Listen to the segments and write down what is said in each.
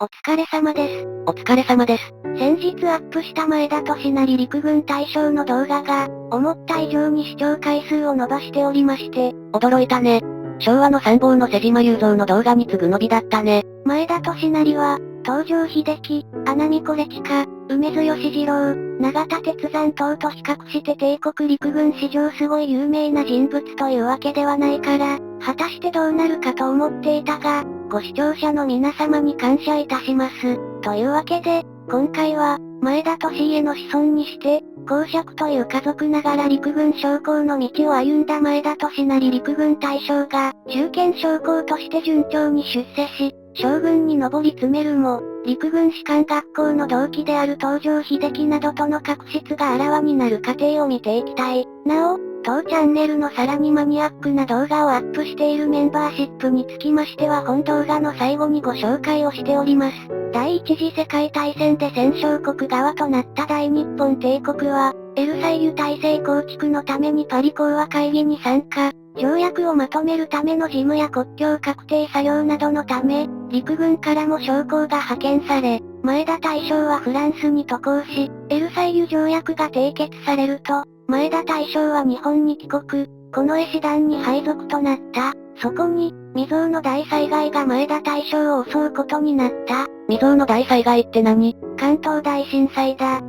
お疲れ様です。お疲れ様です。先日アップした前田利成陸軍大将の動画が、思った以上に視聴回数を伸ばしておりまして、驚いたね。昭和の参謀の瀬島雄三の動画に次ぐ伸びだったね。前田利成は、東条英機、穴見惟親、梅津義次郎、永田鉄山等と比較して帝国陸軍史上すごい有名な人物というわけではないから、果たしてどうなるかと思っていたが、ご視聴者の皆様に感謝いたします。というわけで、今回は、前田利家の子孫にして、公爵という家族ながら陸軍将校の道を歩んだ前田利成陸軍大将が、中堅将校として順調に出世し、将軍に上り詰めるも、陸軍士官学校の同期である東条英機などとの確執があらわになる過程を見ていきたい。なお、当チャンネルのさらにマニアックな動画をアップしているメンバーシップにつきましては本動画の最後にご紹介をしております。第一次世界大戦で戦勝国側となった大日本帝国は、エルサイユ体制構築のためにパリ講和会議に参加。条約をまとめるための事務や国境確定作業などのため、陸軍からも将校が派遣され、前田大将はフランスに渡航し、エルサイユ条約が締結されると、前田大将は日本に帰国、近衛師団に配属となった。そこに、未曾有の大災害が前田大将を襲うことになった。未曾有の大災害って何？関東大震災だ。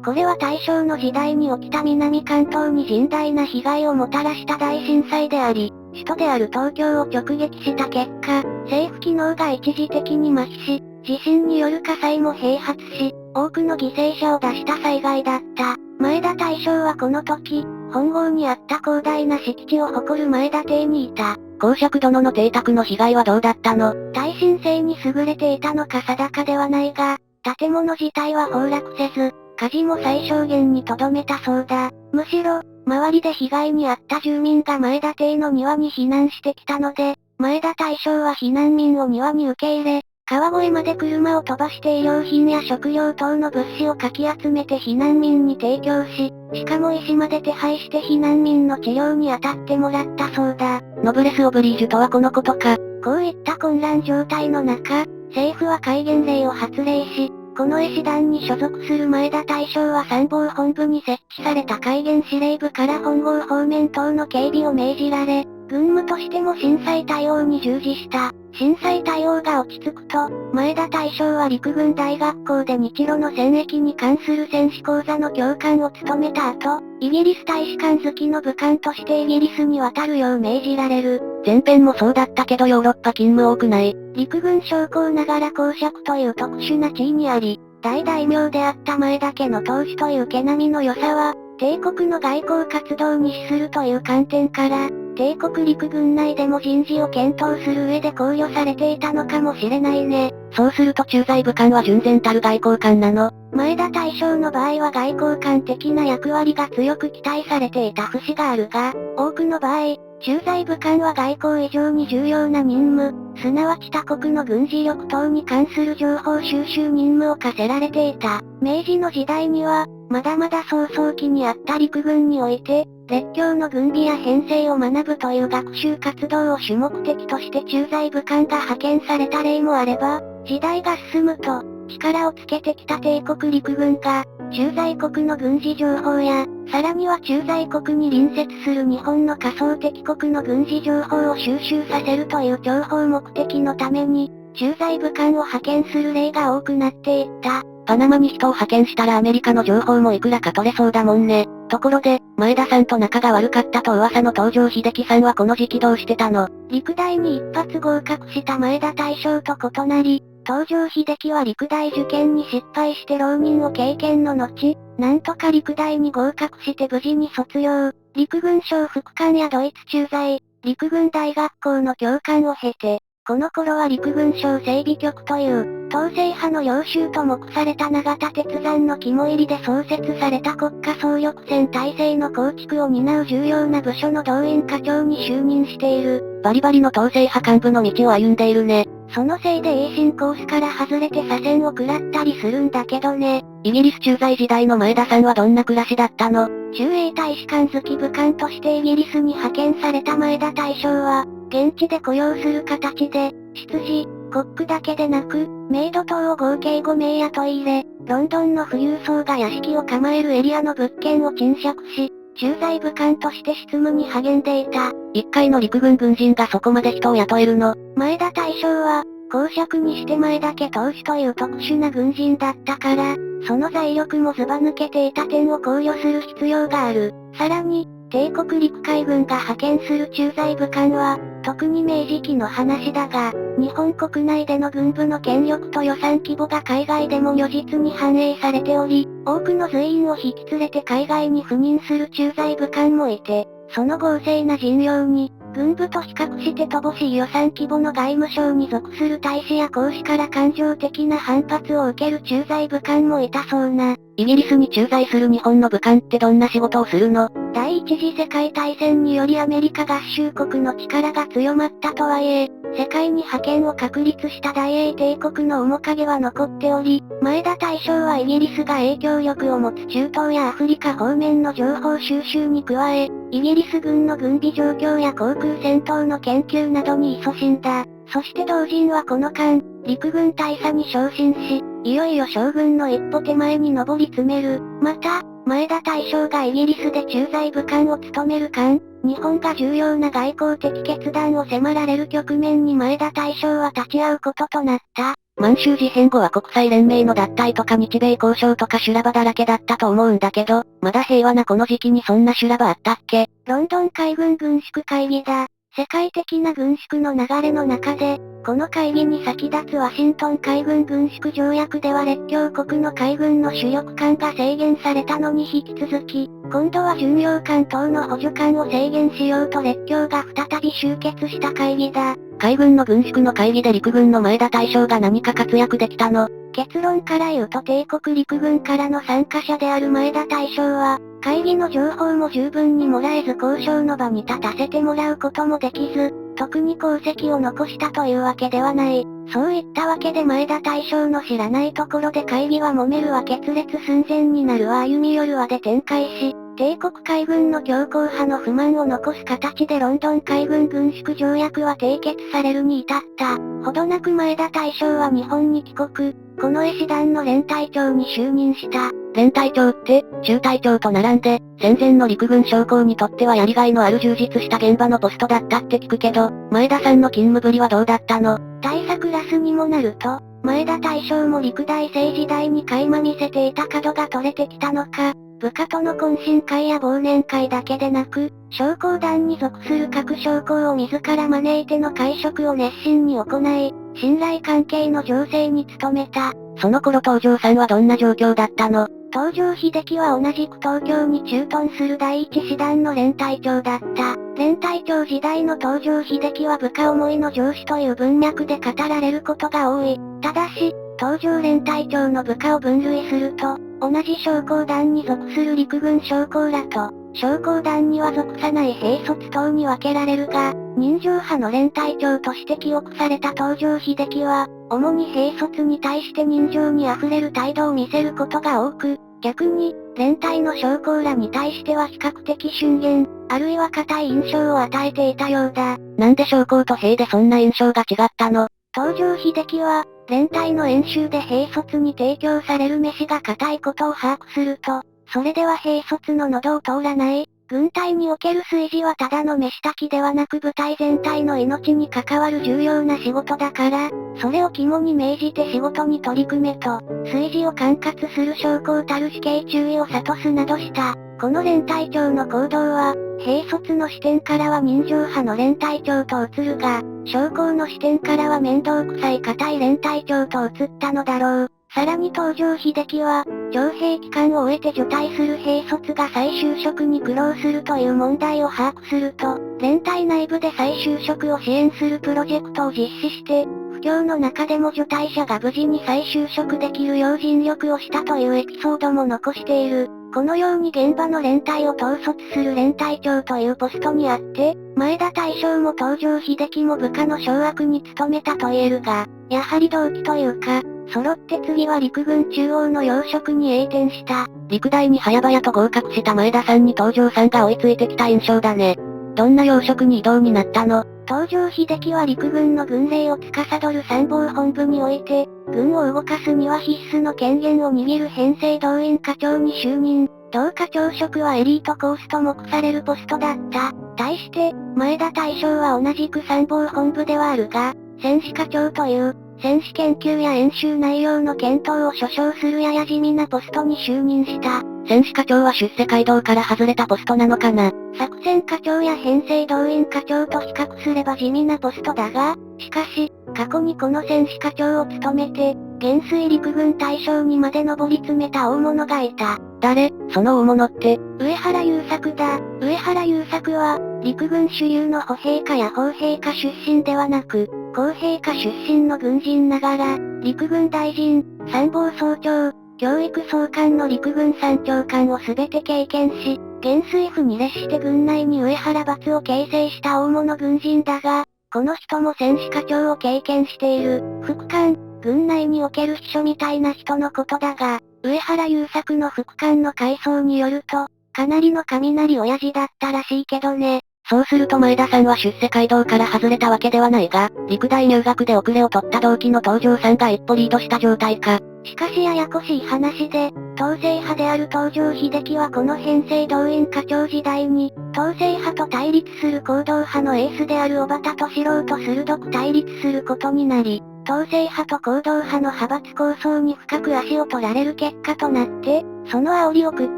これは大正の時代に起きた南関東に甚大な被害をもたらした大震災であり、首都である東京を直撃した結果、政府機能が一時的に麻痺し、地震による火災も併発し、多くの犠牲者を出した災害だった。前田大将はこの時、本郷にあった広大な敷地を誇る前田邸にいた。公爵殿の邸宅の被害はどうだったの？耐震性に優れていたのか定かではないが、建物自体は崩落せず、火事も最小限に留めたそうだ。むしろ、周りで被害に遭った住民が前田邸の庭に避難してきたので、前田大将は避難民を庭に受け入れ、川越まで車を飛ばして衣料品や食料等の物資をかき集めて避難民に提供し、しかも医師まで手配して避難民の治療に当たってもらったそうだ。ノブレス・オブリージュとはこのことか。こういった混乱状態の中、政府は戒厳令を発令し、近衛師団に所属する前田大将は参謀本部に設置された戒厳司令部から本郷方面等の警備を命じられ、軍務としても震災対応に従事した。震災対応が落ち着くと、前田大将は陸軍大学校で日露の戦役に関する戦士講座の教官を務めた後、イギリス大使館付きの武官としてイギリスに渡るよう命じられる。前編もそうだったけどヨーロッパ勤務多くない？陸軍将校ながら公爵という特殊な地位にあり、大大名であった前田家の当主という毛並みの良さは、帝国の外交活動に資するという観点から、帝国陸軍内でも人事を検討する上で考慮されていたのかもしれないね。そうすると駐在武官は純然たる外交官なの？前田大将の場合は外交官的な役割が強く期待されていた節があるが、多くの場合、駐在武官は外交以上に重要な任務、すなわち他国の軍事力等に関する情報収集任務を課せられていた。明治の時代には、まだまだ草創期にあった陸軍において、列強の軍備や編成を学ぶという学習活動を主目的として駐在武官が派遣された例もあれば、時代が進むと、力をつけてきた帝国陸軍が、駐在国の軍事情報や、さらには駐在国に隣接する日本の仮想敵国の軍事情報を収集させるという情報目的のために、駐在武官を派遣する例が多くなっていった。パナマに人を派遣したらアメリカの情報もいくらか取れそうだもんね。ところで、前田さんと仲が悪かったと噂の東条英機さんはこの時期どうしてたの？陸大に一発合格した前田大将と異なり、東条英機は陸大受験に失敗して浪人を経験の後、なんとか陸大に合格して無事に卒業。陸軍省副官やドイツ駐在、陸軍大学校の教官を経て、この頃は陸軍省整備局という、統制派の領袖と目された永田鉄山の肝入りで創設された国家総力戦体制の構築を担う重要な部署の動員課長に就任している。バリバリの統制派幹部の道を歩んでいるね。そのせいで栄進コースから外れて左遷を食らったりするんだけどね。イギリス駐在時代の前田さんはどんな暮らしだったの？駐英大使館付き武官としてイギリスに派遣された前田大将は、現地で雇用する形で、執事、コックだけでなく、メイド等を合計5名雇い入れ、ロンドンの富裕層が屋敷を構えるエリアの物件を賃借し、駐在武官として執務に励んでいた。一回の陸軍軍人がそこまで人を雇えるの？前田大将は、公爵にして前田家当主という特殊な軍人だったから、その財力もずば抜けていた点を考慮する必要がある。さらに、帝国陸海軍が派遣する駐在武官は、特に明治期の話だが、日本国内での軍部の権力と予算規模が海外でも如実に反映されており、多くの随員を引き連れて海外に赴任する駐在武官もいて、その豪勢な陣容に、軍部と比較して乏しい予算規模の外務省に属する大使や公使から感情的な反発を受ける駐在武官もいたそうな。イギリスに駐在する日本の武官ってどんな仕事をするの？第一次世界大戦によりアメリカ合衆国の力が強まったとはいえ、世界に覇権を確立した大英帝国の面影は残っており、前田大将はイギリスが影響力を持つ中東やアフリカ方面の情報収集に加え、イギリス軍の軍備状況や航空戦闘の研究などに勤しんだ。そして同人はこの間、陸軍大佐に昇進し、いよいよ将軍の一歩手前に上り詰める。また、前田大将がイギリスで駐在武官を務める間、日本が重要な外交的決断を迫られる局面に前田大将は立ち会うこととなった。満州事変後は国際連盟の脱退とか日米交渉とか修羅場だらけだったと思うんだけど、まだ平和なこの時期にそんな修羅場あったっけ？ロンドン海軍軍縮会議だ。世界的な軍縮の流れの中で、この会議に先立つワシントン海軍軍縮条約では列強国の海軍の主力艦が制限されたのに引き続き、今度は巡洋艦等の補助艦を制限しようと列強が再び集結した会議だ。海軍の軍縮の会議で陸軍の前田大将が何か活躍できたの？結論から言うと帝国陸軍からの参加者である前田大将は、会議の情報も十分にもらえず交渉の場に立たせてもらうこともできず、特に功績を残したというわけではない。そういったわけで前田大将の知らないところで会議は揉めるわ決裂寸前になるわ歩み寄るわで展開し、帝国海軍の強硬派の不満を残す形でロンドン海軍軍縮条約は締結されるに至った。ほどなく前田大将は日本に帰国、近衛師団の連隊長に就任した。連隊長って、中隊長と並んで、戦前の陸軍将校にとってはやりがいのある充実した現場のポストだったって聞くけど、前田さんの勤務ぶりはどうだったの？大佐クラスにもなると、前田大将も陸大生時代に垣間見せていた角が取れてきたのか、部下との懇親会や忘年会だけでなく、将校団に属する各将校を自ら招いての会食を熱心に行い、信頼関係の醸成に努めた。その頃東條さんはどんな状況だったの？東條英機は同じく東京に駐屯する第一師団の連隊長だった。連隊長時代の東條英機は部下思いの上司という文脈で語られることが多い。ただし、東條連隊長の部下を分類すると、同じ将校団に属する陸軍将校らと、将校団には属さない兵卒等に分けられるが、人情派の連隊長として記憶された東條英機は、主に兵卒に対して人情に溢れる態度を見せることが多く、逆に、連隊の将校らに対しては比較的俊厳、あるいは固い印象を与えていたようだ。なんで将校と兵でそんな印象が違ったの？東條英機は、連隊の演習で兵卒に提供される飯が硬いことを把握すると、それでは兵卒の喉を通らない。軍隊における炊事はただの飯炊きではなく部隊全体の命に関わる重要な仕事だから、それを肝に銘じて仕事に取り組めと、炊事を管轄する将校たる死刑注意を諭すなどした。この連隊長の行動は、兵卒の視点からは人情派の連隊長と映るが、将校の視点からは面倒くさい固い連隊長と映ったのだろう。さらに東條英機は、徴兵期間を終えて除隊する兵卒が再就職に苦労するという問題を把握すると、連隊内部で再就職を支援するプロジェクトを実施して、不況の中でも除隊者が無事に再就職できるよう尽力をしたというエピソードも残している。このように現場の連隊を統率する連隊長というポストにあって、前田大将も東條英機も部下の掌握に努めたと言えるが、やはり同期というか、揃って次は陸軍中央の要職に栄転した。陸大に早々と合格した前田さんに東條さんが追いついてきた印象だね。どんな要職に異動になったの？東条英機は陸軍の軍令を司る参謀本部において、軍を動かすには必須の権限を握る編成動員課長に就任。同課長職はエリートコースと目されるポストだった。対して、前田大将は同じく参謀本部ではあるが、戦士課長という、戦士研究や演習内容の検討を所掌するやや地味なポストに就任した。戦士課長は出世街道から外れたポストなのかな。作戦課長や編成動員課長と比較すれば地味なポストだが、しかし、過去にこの戦士課長を務めて、元帥陸軍大将にまで上り詰めた大物がいた。誰？その大物って？上原優作だ。上原優作は、陸軍主流の歩兵科や砲兵科出身ではなく、工兵科出身の軍人ながら、陸軍大臣、参謀総長、教育総監の陸軍三長官を全て経験し、元帥府に列して軍内に上原閥を形成した大物軍人だが、この人も戦士課長を経験している、副官、軍内における秘書みたいな人のことだが、上原優作の副官の回想によると、かなりの雷親父だったらしいけどね。そうすると前田さんは出世街道から外れたわけではないが、陸大入学で遅れを取った同期の東条さんが一歩リードした状態か。しかしややこしい話で、統制派である東条英機はこの編成動員課長時代に、統制派と対立する行動派のエースである小畑敏郎と鋭く対立することになり、統制派と行動派の派閥構想に深く足を取られる結果となって、その煽りを食っ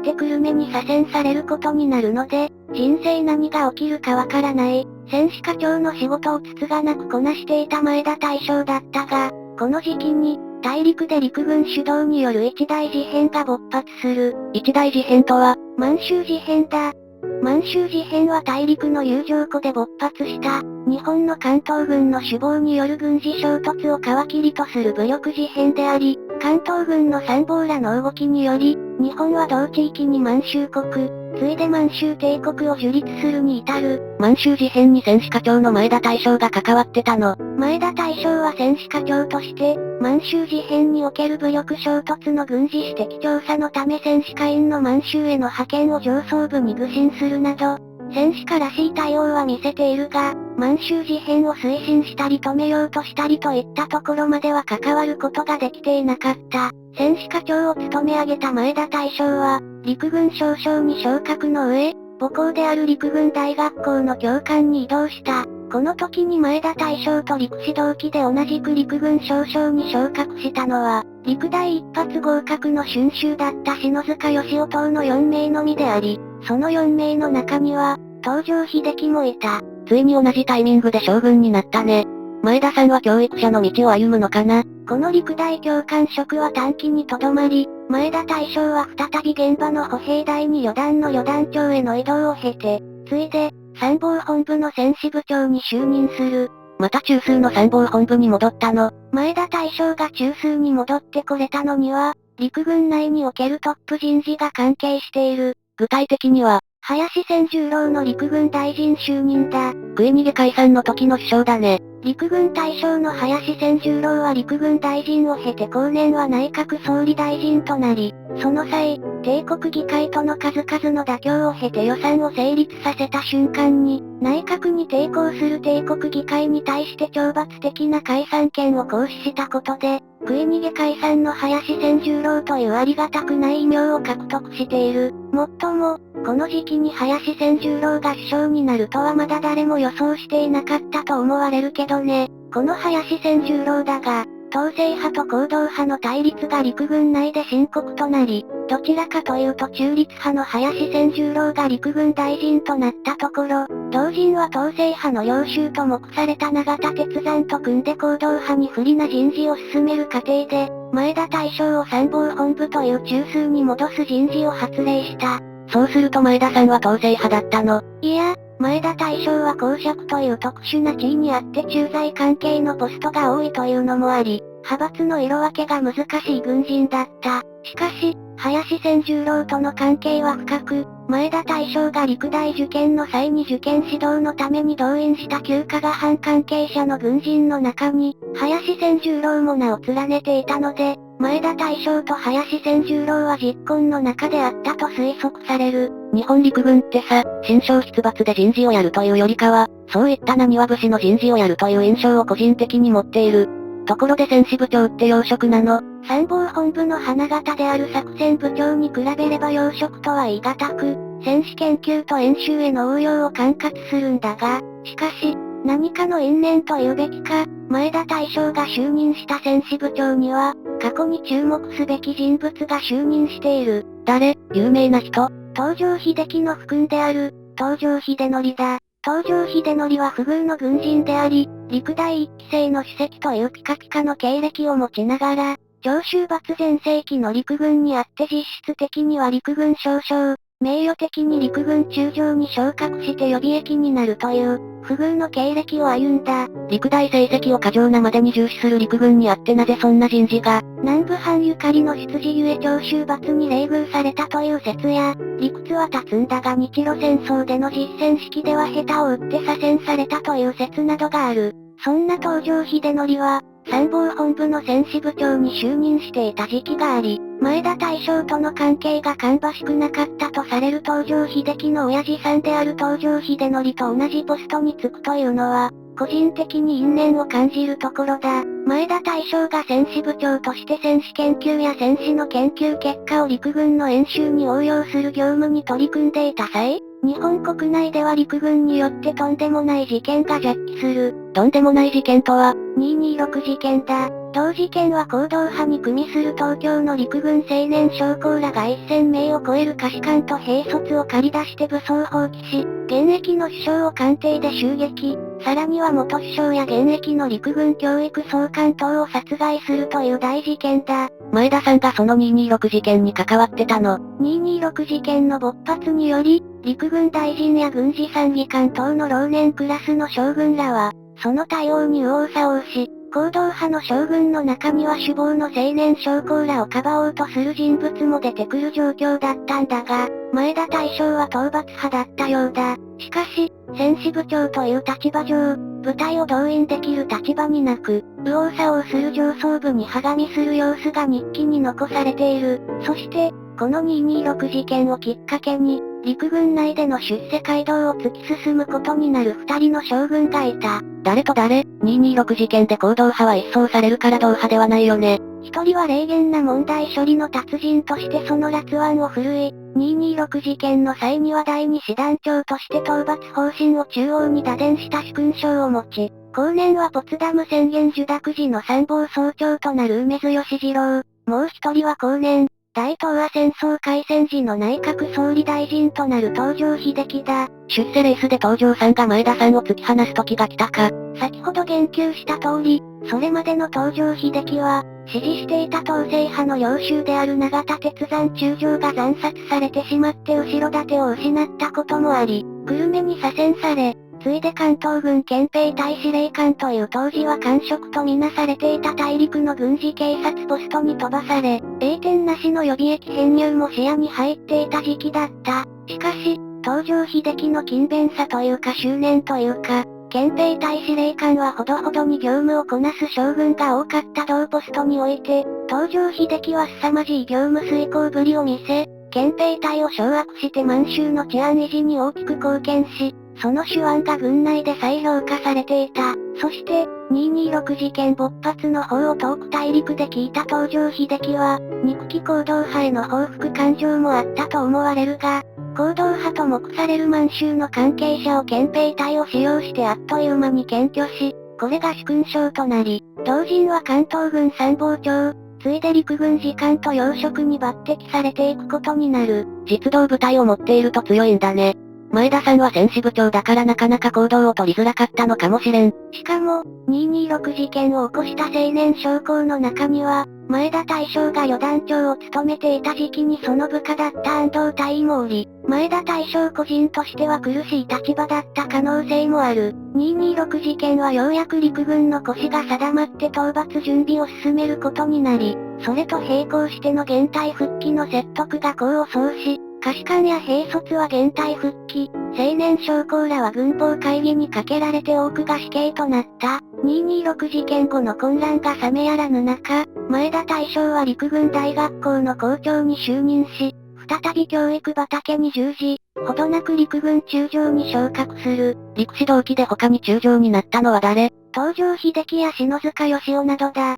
てくる目に左遷されることになるので、人生何が起きるかわからない、戦士課長の仕事をつつがなくこなしていた前田大将だったが、この時期に、大陸で陸軍主導による一大事変が勃発する。一大事変とは、満州事変だ。満州事変は大陸の友情湖で勃発した、日本の関東軍の首謀による軍事衝突を皮切りとする武力事変であり、関東軍の参謀らの動きにより、日本は同地域に満州国、ついで満州帝国を樹立するに至る。満州事変に戦士課長の前田大将が関わってたの。前田大将は戦士課長として、満州事変における武力衝突の軍事史的調査のため戦士課員の満州への派遣を上層部に愚信するなど、戦士課らしい対応は見せているが、満州事変を推進したり止めようとしたりといったところまでは関わることができていなかった。戦士課長を務め上げた前田大将は、陸軍少将に昇格の上、母校である陸軍大学校の教官に異動した。この時に前田大将と陸士同期で同じく陸軍少将に昇格したのは、陸大一発合格の春秋だった篠塚義雄等の4名のみであり、その4名の中には、東条英機もいた。ついに同じタイミングで将軍になったね。前田さんは教育者の道を歩むのかな？この陸大教官職は短期にとどまり、前田大将は再び現場の歩兵第2旅団の旅団長への異動を経て、ついで、参謀本部の戦士部長に就任する。また中枢の参謀本部に戻ったの？前田大将が中枢に戻ってこれたのには、陸軍内におけるトップ人事が関係している。具体的には、林千十郎の陸軍大臣就任だ。食い逃げ解散の時の首相だね。陸軍大将の林千十郎は陸軍大臣を経て後年は内閣総理大臣となり、その際、帝国議会との数々の妥協を経て予算を成立させた瞬間に、内閣に抵抗する帝国議会に対して懲罰的な解散権を行使したことで、食い逃げ解散の林千十郎というありがたくない異名を獲得している。もっとも、この時期に林千十郎が首相になるとはまだ誰も予想していなかったと思われるけどね。この林千十郎だが、統制派と行動派の対立が陸軍内で深刻となり、どちらかというと中立派の林千十郎が陸軍大臣となったところ、同人は統制派の領袖と目された永田鉄山と組んで行動派に不利な人事を進める過程で、前田大将を参謀本部という中枢に戻す人事を発令した。そうすると前田さんは統制派だったの？いや、前田大将は公爵という特殊な地位にあって駐在関係のポストが多いというのもあり、派閥の色分けが難しい軍人だった。しかし、林千十郎との関係は深く、前田大将が陸大受験の際に受験指導のために動員した旧加賀藩関係者の軍人の中に、林千十郎も名を連ねていたので、前田大将と林千十郎は実婚の中であったと推測される。日本陸軍ってさ、新章出伐で人事をやるというよりかは、そういった浪花節の人事をやるという印象を個人的に持っている。ところで戦士部長って要職なの？参謀本部の花形である作戦部長に比べれば要職とは言い難く、戦士研究と演習への応用を管轄するんだが、しかし、何かの因縁と言うべきか、前田大将が就任した戦士部長には、過去に注目すべき人物が就任している。誰？有名な人？東条英機の父君である、東条英則だ。東条英則は不遇の軍人であり、陸第一期生の主席というピカピカの経歴を持ちながら、長州閥全盛期の陸軍にあって実質的には陸軍少将、名誉的に陸軍中将に昇格して予備役になるという、不遇の経歴を歩んだ。陸大成績を過剰なまでに重視する陸軍にあってなぜそんな人事が？南部藩ゆかりの出自ゆえ長州閥に冷遇されたという説や、理屈は立つんだが日露戦争での実戦式では下手を打って左遷されたという説などがある。そんな東条英則は、参謀本部の戦士部長に就任していた時期があり、前田大将との関係が芳しくなかったとされる東条英機の親父さんである東条英則と同じポストに就くというのは、個人的に因縁を感じるところだ。前田大将が戦士部長として戦士研究や戦士の研究結果を陸軍の演習に応用する業務に取り組んでいた際、日本国内では陸軍によってとんでもない事件が着起する。とんでもない事件とは？ 226 事件だ。同事件は行動派に組みする東京の陸軍青年将校らが1000名を超える下士官と兵卒を借り出して武装蜂起し、現役の首相を官邸で襲撃、さらには元首相や現役の陸軍教育総監等を殺害するという大事件だ。前田さんがその226事件に関わってたの？ 226 事件の勃発により、陸軍大臣や軍事参議官等の老年クラスの将軍らは、その対応に右往左往し、行動派の将軍の中には首謀の青年将校らをかばおうとする人物も出てくる状況だったんだが、前田大将は討伐派だったようだ。しかし、戦士部長という立場上、部隊を動員できる立場になく、右往左往する上層部にはがみする様子が日記に残されている。そして、この226事件をきっかけに、陸軍内での出世街道を突き進むことになる2人の将軍がいた。誰と誰？ 226 事件で行動派は一掃されるから同派ではないよね。一人は冷厳な問題処理の達人としてその辣腕を振るい、226事件の際には第二師団長として討伐方針を中央に打電した主勲章を持ち、後年はポツダム宣言受諾時の参謀総長となる梅津義次郎。もう一人は後年、大東亜戦争開戦時の内閣総理大臣となる東条英機だ。出世レースで東条さんが前田さんを突き放す時が来たか。先ほど言及した通り、それまでの東条英機は、支持していた統制派の領袖である永田鉄山中将が惨殺されてしまって後ろ盾を失ったこともあり、久留米に左遷され、ついで関東軍憲兵隊司令官という当時は官職とみなされていた大陸の軍事警察ポストに飛ばされ、栄転なしの予備役編入も視野に入っていた時期だった。しかし、東条英機の勤勉さというか執念というか、憲兵隊司令官はほどほどに業務をこなす将軍が多かった同ポストにおいて、東条英機は凄まじい業務遂行ぶりを見せ、憲兵隊を掌握して満州の治安維持に大きく貢献し、その手腕が軍内で再評価されていた。そして、226事件勃発の方を遠く大陸で聞いた東条英機は、憎き行動派への報復感情もあったと思われるが、行動派と目される満州の関係者を憲兵隊を使用してあっという間に検挙し、これが主勲章となり、同人は関東軍参謀長、ついで陸軍次官と要職に抜擢されていくことになる。実動部隊を持っていると強いんだね。前田さんは戦士部長だからなかなか行動を取りづらかったのかもしれん。しかも、226事件を起こした青年将校の中には、前田大将が旅団長を務めていた時期にその部下だった安藤大尉もおり、前田大将個人としては苦しい立場だった可能性もある。226事件はようやく陸軍の腰が定まって討伐準備を進めることになり、それと並行しての現隊復帰の説得が功を奏し、下士官や兵卒は現隊復帰、青年将校らは軍法会議にかけられて多くが死刑となった。226事件後の混乱が冷めやらぬ中、前田大将は陸軍大学校の校長に就任し、再び教育畑に従事、ほどなく陸軍中将に昇格する。陸士同期で他に中将になったのは誰？東条英機や篠塚義雄などだ。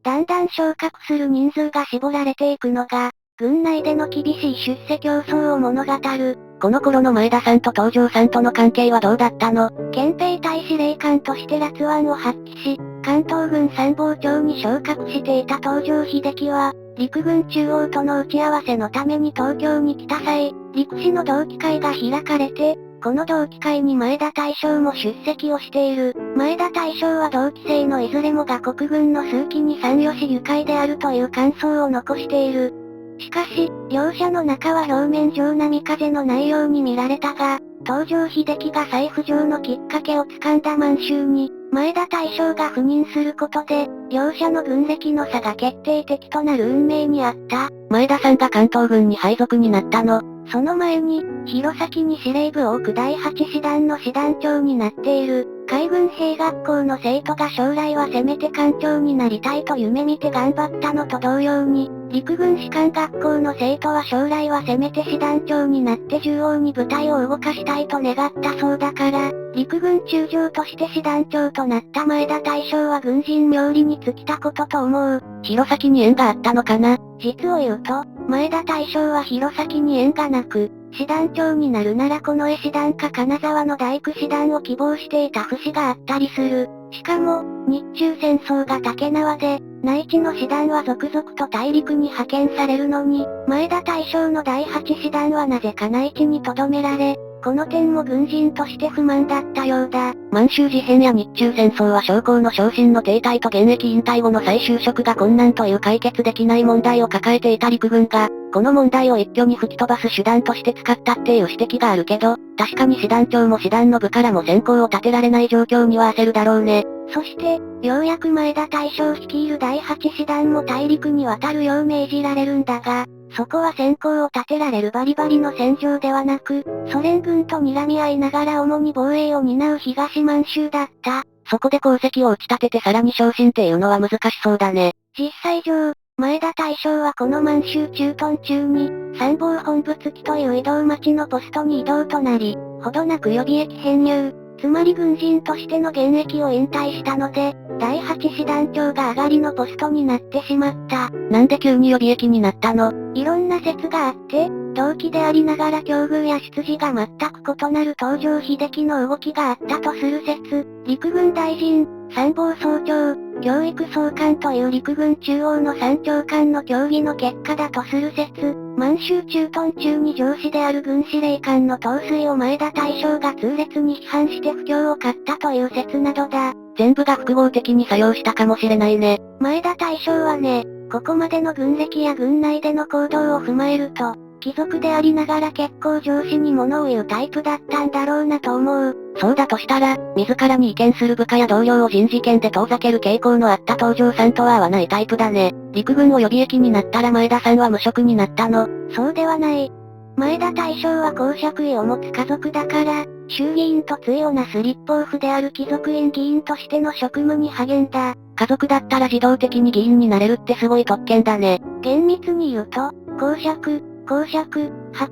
だんだん昇格する人数が絞られていくのが、軍内での厳しい出世競争を物語る。この頃の前田さんと東条さんとの関係はどうだったの？憲兵隊司令官として辣腕を発揮し、関東軍参謀長に昇格していた東条英機は、陸軍中央との打ち合わせのために東京に来た際、陸士の同期会が開かれて、この同期会に前田大将も出席をしている。前田大将は同期生のいずれもが国軍の数奇に参与し愉快であるという感想を残している。しかし、両者の仲は表面上波風のないように見られたが、東条英機が再浮上のきっかけをつかんだ満州に、前田大将が赴任することで、両者の軍歴の差が決定的となる運命にあった。前田さんが関東軍に配属になったの？その前に、弘前に司令部を置く第8師団の師団長になっている。海軍兵学校の生徒が将来はせめて艦長になりたいと夢見て頑張ったのと同様に、陸軍士官学校の生徒は将来はせめて師団長になって縦横に部隊を動かしたいと願ったそうだから、陸軍中将として師団長となった前田大将は軍人冥利に尽きたことと思う。弘前に縁があったのかな？実を言うと、前田大将は弘前に縁がなく、師団長になるなら近衛師団か金沢の大工師団を希望していた節があったりする。しかも、日中戦争が竹縄で、内地の師団は続々と大陸に派遣されるのに、前田大将の第8師団はなぜか内地に留められ、この点も軍人として不満だったようだ。満州事変や日中戦争は将校の昇進の停滞と現役引退後の再就職が困難という解決できない問題を抱えていた陸軍が、この問題を一挙に吹き飛ばす手段として使ったっていう指摘があるけど、確かに師団長も師団の部からも先行を立てられない状況には焦るだろうね。そして、ようやく前田大将率いる第8師団も大陸に渡るよう命じられるんだが、そこは先行を立てられるバリバリの戦場ではなく、ソ連軍と睨み合いながら主に防衛を担う東満州だった。そこで功績を打ち立ててさらに昇進っていうのは難しそうだね。実際上、前田大将はこの満州駐屯中に、参謀本部付きという移動待ちのポストに移動となり、ほどなく予備役編入、つまり軍人としての現役を引退したので、第8師団長が上がりのポストになってしまった。なんで急に予備役になったの？いろんな説があって、同期でありながら境遇や出自が全く異なる東条英機の動きがあったとする説、陸軍大臣、参謀総長、教育総監という陸軍中央の3長官の協議の結果だとする説、満州駐屯中に上司である軍司令官の統帥を前田大将が痛烈に批判して不況を買ったという説などだ。全部が複合的に作用したかもしれないね。前田大将はね、ここまでの軍歴や軍内での行動を踏まえると、貴族でありながら結構上司に物を言うタイプだったんだろうなと思う。そうだとしたら、自らに意見する部下や同僚を人事権で遠ざける傾向のあった東条さんとは合わないタイプだね。陸軍を予備役になったら前田さんは無職になったの？そうではない。前田大将は公爵位を持つ家族だから、衆議院と対をなす立法府である貴族院議員としての職務に励んだ。家族だったら自動的に議員になれるってすごい特権だね。厳密に言うと、公爵、伯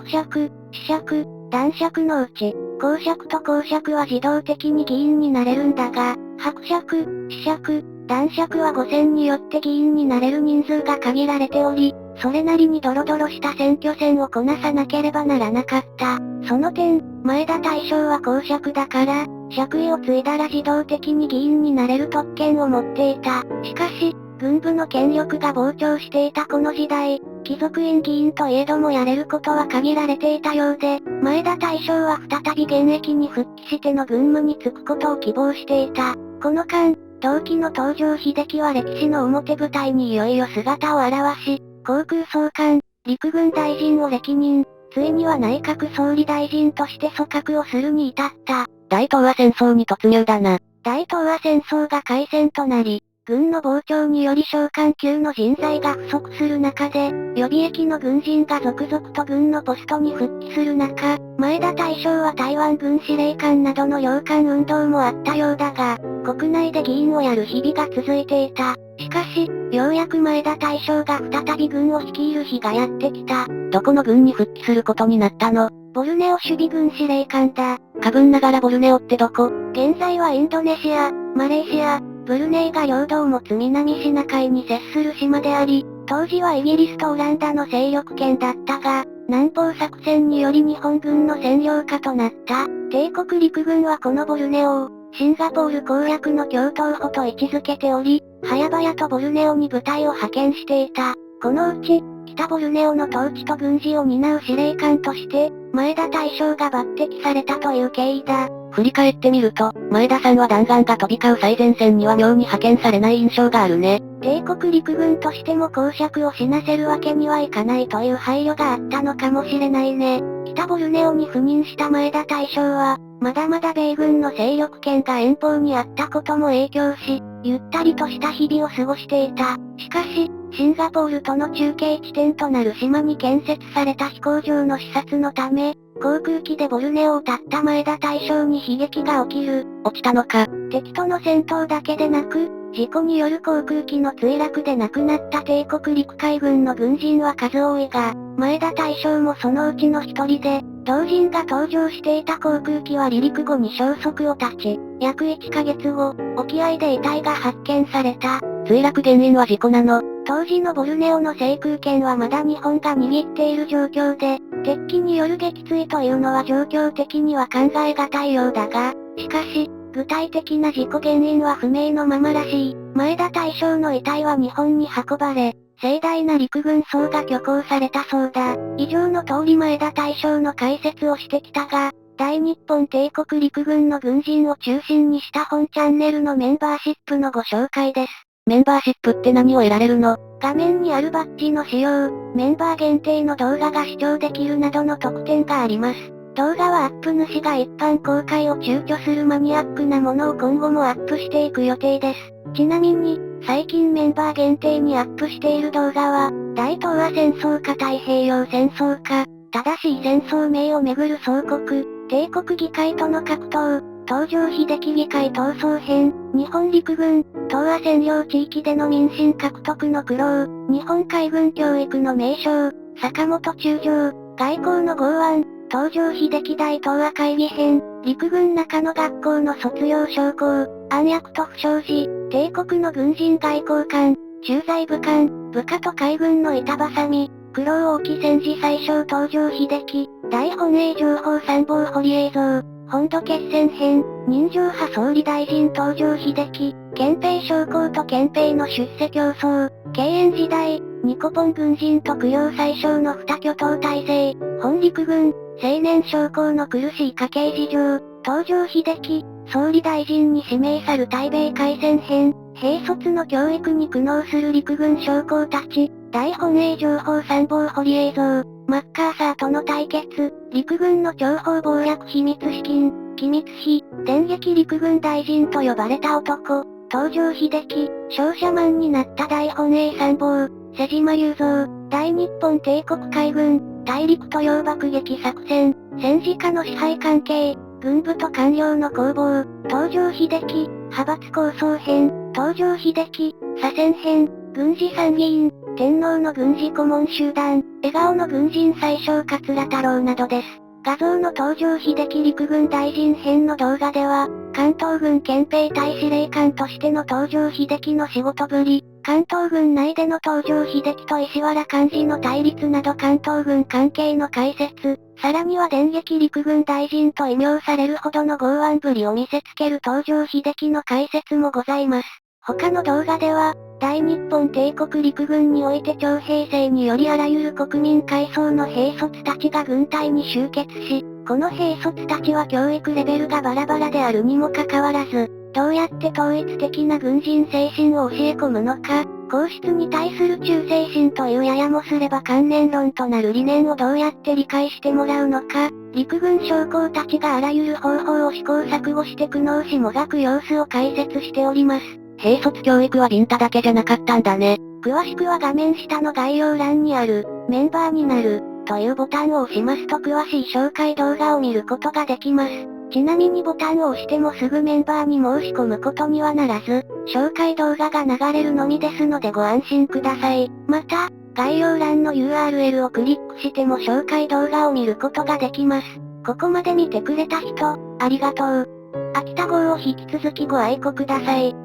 爵、子爵、男爵のうち、公爵と公爵は自動的に議員になれるんだが、伯爵、子爵、男爵は5選によって議員になれる人数が限られており、それなりにドロドロした選挙戦をこなさなければならなかった。その点、前田大将は公爵だから、爵位を継いだら自動的に議員になれる特権を持っていた。しかし、軍部の権力が膨張していたこの時代、貴族院議員といえどもやれることは限られていたようで、前田大将は再び現役に復帰しての軍務に就くことを希望していた。この間、同期の東条英機は歴史の表舞台にいよいよ姿を現し、航空総監、陸軍大臣を歴任、ついには内閣総理大臣として組閣をするに至った。大東亜戦争に突入だな。大東亜戦争が開戦となり、軍の膨張により将官級の人材が不足する中で、予備役の軍人が続々と軍のポストに復帰する中、前田大将は台湾軍司令官などの領官運動もあったようだが、国内で議員をやる日々が続いていた。しかし、ようやく前田大将が再び軍を率いる日がやってきた。どこの軍に復帰することになったの？ボルネオ守備軍司令官だ。過分ながらボルネオってどこ？現在はインドネシア、マレーシア、ブルネイが領土を持つ南シナ海に接する島であり、当時はイギリスとオランダの勢力圏だったが、南方作戦により日本軍の占領下となった。帝国陸軍はこのボルネオを、シンガポール攻略の共闘補と位置づけており、早々とボルネオに部隊を派遣していた。このうち、北ボルネオの統治と軍事を担う司令官として、前田大将が抜擢されたという経緯だ。振り返ってみると、前田さんは弾丸が飛び交う最前線には妙に派遣されない印象があるね。帝国陸軍としても公爵を死なせるわけにはいかないという配慮があったのかもしれないね。北ボルネオに赴任した前田大将は、まだまだ米軍の勢力圏が遠方にあったことも影響し、ゆったりとした日々を過ごしていた。しかし、シンガポールとの中継地点となる島に建設された飛行場の視察のため、航空機でボルネオを立った前田大将に悲劇が起きる。落ちたのか。敵との戦闘だけでなく、事故による航空機の墜落で亡くなった帝国陸海軍の軍人は数多いが、前田大将もそのうちの一人で、同人が搭乗していた航空機は離陸後に消息を絶ち、約1ヶ月後、沖合で遺体が発見された。墜落原因は事故なの？当時のボルネオの制空権はまだ日本が握っている状況で、敵機による撃墜というのは状況的には考え難いようだが、しかし、具体的な事故原因は不明のままらしい。前田大将の遺体は日本に運ばれ、盛大な陸軍葬が挙行されたそうだ。以上の通り前田大将の解説をしてきたが、大日本帝国陸軍の軍人を中心にした本チャンネルのメンバーシップのご紹介です。メンバーシップって何を得られるの？画面にあるバッジの使用、メンバー限定の動画が視聴できるなどの特典があります。動画はアップ主が一般公開を躊躇するマニアックなものを今後もアップしていく予定です。ちなみに、最近メンバー限定にアップしている動画は、大東亜戦争か太平洋戦争か、正しい戦争名をめぐる総国、帝国議会との格闘、東条英機議会闘争編、日本陸軍、東亜占領地域での民心獲得の苦労、日本海軍教育の名称、坂本中将、外交の剛腕、東条英機大東亜会議編、陸軍中野学校の卒業将校、暗躍と不祥事、帝国の軍人外交官、駐在武官、部下と海軍の板挟み、苦労大木戦時最小東条英機、大本営情報参謀堀映像、本土決戦編、人情派総理大臣東条英機、憲兵将校と憲兵の出世競争、敬遠時代、ニコポン軍人と供養最小の二巨頭体制、本陸軍、青年将校の苦しい家計事情、東条英機、総理大臣に指名さる対米開戦編、兵卒の教育に苦悩する陸軍将校たち、大本営情報参謀堀映像、マッカーサーとの対決、陸軍の諜報謀略秘密資金、機密費、電撃陸軍大臣と呼ばれた男、東条英機、商社マンになった大本営参謀、瀬島雄三、大日本帝国海軍、大陸と洋爆撃作戦、戦時下の支配関係、軍部と官僚の攻防、東条英機、派閥構想編、東条英機、左遷編、軍事参議院、天皇の軍事顧問集団、笑顔の軍人最小桂太郎などです。画像の東条英機陸軍大臣編の動画では、関東軍憲兵隊司令官としての東条英機の仕事ぶり、関東軍内での東条英機と石原幹事の対立など関東軍関係の解説、さらには電撃陸軍大臣と異名されるほどの剛腕ぶりを見せつける東条英機の解説もございます。他の動画では、大日本帝国陸軍において徴兵制によりあらゆる国民階層の兵卒たちが軍隊に集結し、この兵卒たちは教育レベルがバラバラであるにもかかわらず、どうやって統一的な軍人精神を教え込むのか、皇室に対する忠誠心というややもすれば観念論となる理念をどうやって理解してもらうのか、陸軍将校たちがあらゆる方法を試行錯誤して苦悩しもがく様子を解説しております。兵卒教育はビンタだけじゃなかったんだね。詳しくは画面下の概要欄にある、メンバーになる、というボタンを押しますと詳しい紹介動画を見ることができます。ちなみにボタンを押してもすぐメンバーに申し込むことにはならず、紹介動画が流れるのみですのでご安心ください。また、概要欄の URL をクリックしても紹介動画を見ることができます。ここまで見てくれた人、ありがとう。秋田号を引き続きご愛顧ください。